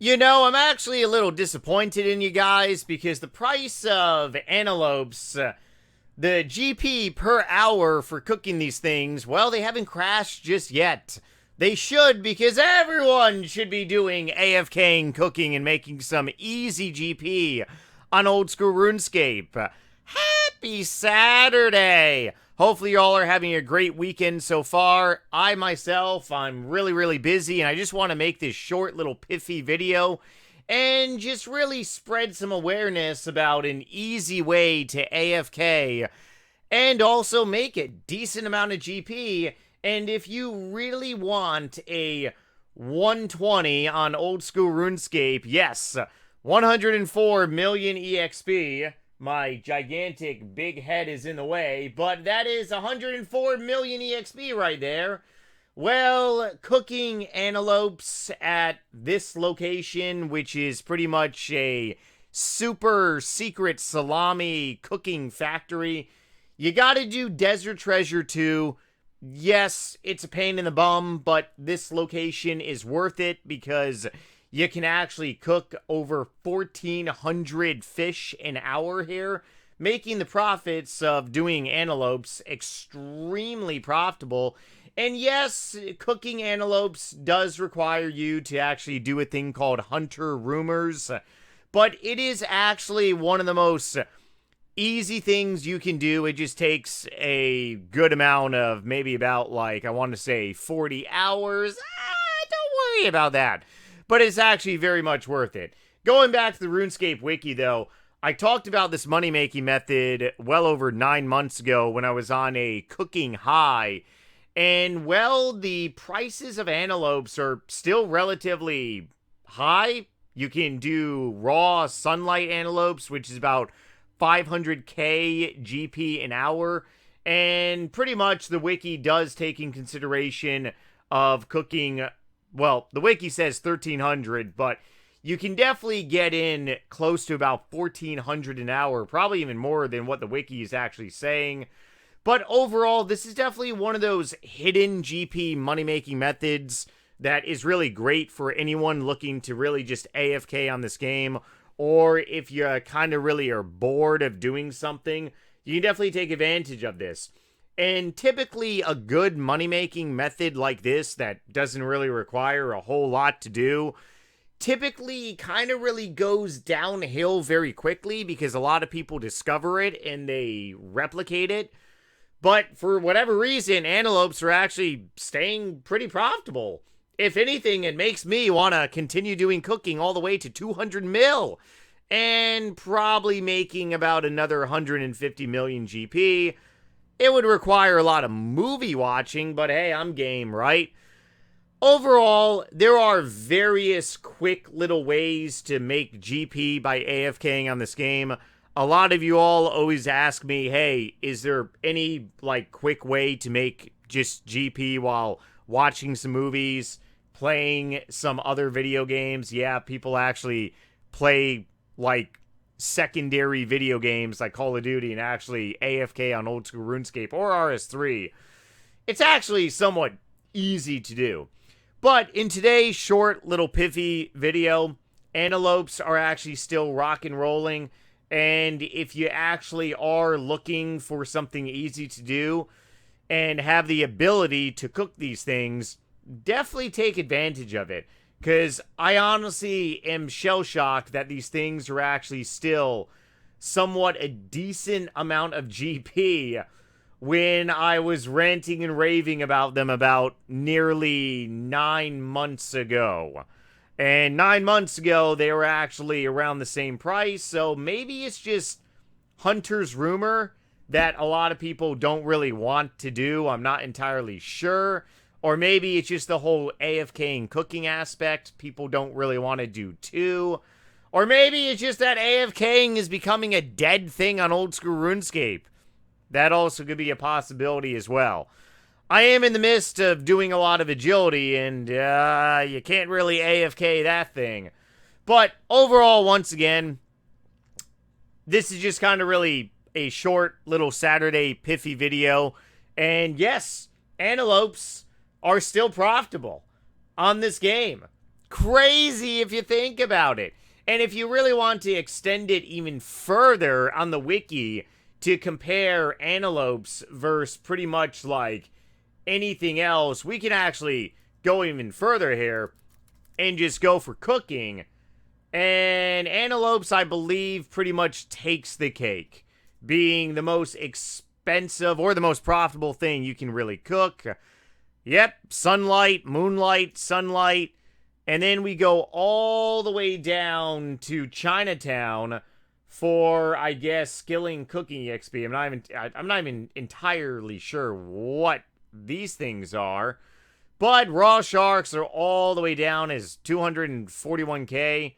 You know, I'm actually a little disappointed in you guys because the price of antelopes, the GP per hour for cooking these things, well, they haven't crashed just yet. They should, because everyone should be doing AFKing, cooking, and making some easy GP on old school RuneScape. Happy Saturday! Hopefully you all are having a great weekend so far. I myself, I'm really busy, and I just want to make this short little pithy video and just really spread some awareness about an easy way to AFK and also make a decent amount of GP. And if you really want a 120 on old school RuneScape, yes, 104 million EXP. My gigantic big head is in the way, but that is 104 million EXP right there. Well, cooking antelopes at this location, which is pretty much a super secret salami cooking factory, you gotta do Desert Treasure 2. Yes, it's a pain in the bum, but this location is worth it because you can actually cook over 1,400 fish an hour here, making the profits of doing antelopes extremely profitable. And yes, cooking antelopes does require you to actually do a thing called Hunter Rumors, but it is actually one of the most easy things you can do. It just takes a good amount of maybe about, like, I want to say 40 hours. Don't worry about that. But it's actually very much worth it. Going back to the RuneScape wiki, though, I talked about this money-making method well over 9 months ago when I was on a cooking high. And, well, the prices of antelopes are still relatively high. You can do raw sunlight antelopes, which is about 500k GP an hour. And pretty much the wiki does take in consideration of cooking. Well, the wiki says 1,300, but you can definitely get in close to about 1,400 an hour, probably even more than what the wiki is actually saying. But overall, this is definitely one of those hidden GP money-making methods that is really great for anyone looking to really just AFK on this game, or if you kind of really are bored of doing something, you can definitely take advantage of this. And typically a good money-making method like this that doesn't really require a whole lot to do typically kind of really goes downhill very quickly because a lot of people discover it and they replicate it. But for whatever reason, antelopes are actually staying pretty profitable. If anything, it makes me want to continue doing cooking all the way to 200 mil and probably making about another 150 million GP. It would require a lot of movie watching, but hey, I'm game, right? Overall, there are various quick little ways to make GP by AFKing on this game. A lot of you all always ask me, hey, is there any, like, quick way to make just GP while watching some movies, playing some other video games? Yeah, people actually play, like, secondary video games like Call of Duty and actually AFK on old school RuneScape or RS3. It's actually somewhat easy to do. But in today's short little pithy video, antelopes are actually still rock and rolling. And if you actually are looking for something easy to do and have the ability to cook these things, definitely take advantage of it. Because I honestly am shell-shocked that these things are actually still somewhat a decent amount of GP when I was ranting and raving about them about nearly 9 months ago. And 9 months ago, they were actually around the same price, so maybe it's just Hunter's Rumor that a lot of people don't really want to do. I'm not entirely sure. Or maybe it's just the whole AFK and cooking aspect people don't really want to do too. Or maybe it's just that AFKing is becoming a dead thing on old school RuneScape. That also could be a possibility as well. I am in the midst of doing a lot of agility, and you can't really AFK that thing. But overall, once again, this is just kind of really a short little Saturday pithy video. And yes, antelopes are still profitable on this game. crazy if you think about it. And if you really want to extend it even further on the wiki to compare antelopes versus pretty much like anything else, we can actually go even further here and just go for cooking. And antelopes, I believe, pretty much takes the cake, being the most expensive or the most profitable thing you can really cook. Yep, sunlight, moonlight, sunlight. And then we go all the way down to Chinatown for, I guess, skilling cooking EXP. I'm not even entirely sure what these things are. But raw sharks are all the way down as 241k.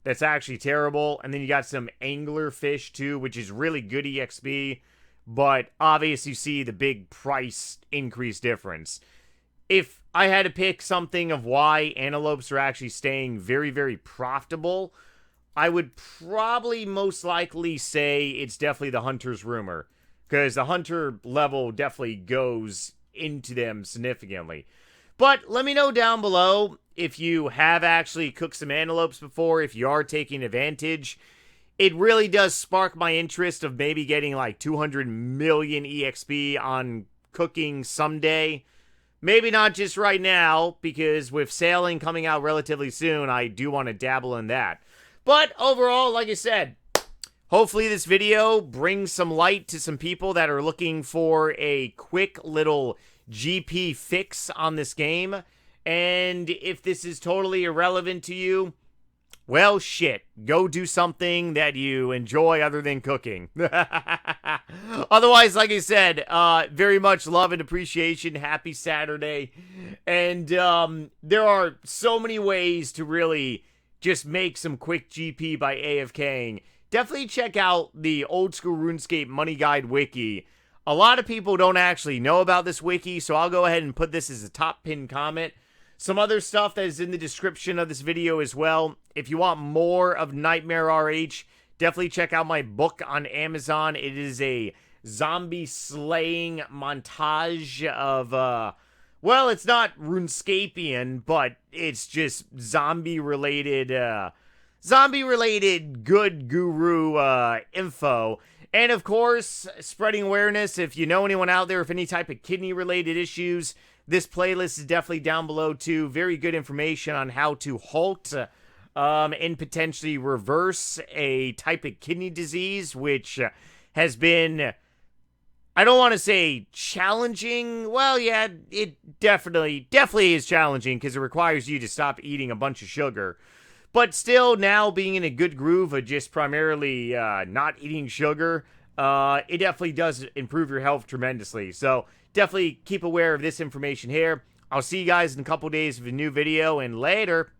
That's actually terrible. And then you got some angler fish too, which is really good EXP. But obviously you see the big price increase difference. If I had to pick something of why antelopes are actually staying very, very profitable, I would probably most likely say it's definitely the hunter's rumor. Because the hunter level definitely goes into them significantly. But let me know down below if you have actually cooked some antelopes before, if you are taking advantage. It really does spark my interest of maybe getting like 200 million EXP on cooking someday. Maybe not just right now, because with sailing coming out relatively soon, I do want to dabble in that. But overall, like I said, hopefully this video brings some light to some people that are looking for a quick little GP fix on this game. And if this is totally irrelevant to you, well, shit. Go do something that you enjoy other than cooking. Otherwise, like I said, very much love and appreciation. Happy Saturday. And there are so many ways to really just make some quick GP by AFKing. Definitely check out the Old School RuneScape Money Guide Wiki. A lot of people don't actually know about this wiki, so I'll go ahead and put this as a top pinned comment. Some other stuff that is in the description of this video as well. If you want more of NightmareRH, definitely check out my book on Amazon. It is a zombie slaying montage of, well, it's not RuneScapian, but it's just zombie-related good guru info. And of course, spreading awareness. If you know anyone out there with any type of kidney-related issues, this playlist is definitely down below too. Very good information on how to halt and potentially reverse a type of kidney disease, which has been, I don't want to say challenging. Well, yeah, it definitely is challenging because it requires you to stop eating a bunch of sugar. But still, now being in a good groove of just primarily not eating sugar, it definitely does improve your health tremendously. So definitely keep aware of this information here. I'll see you guys in a couple days with a new video, and later.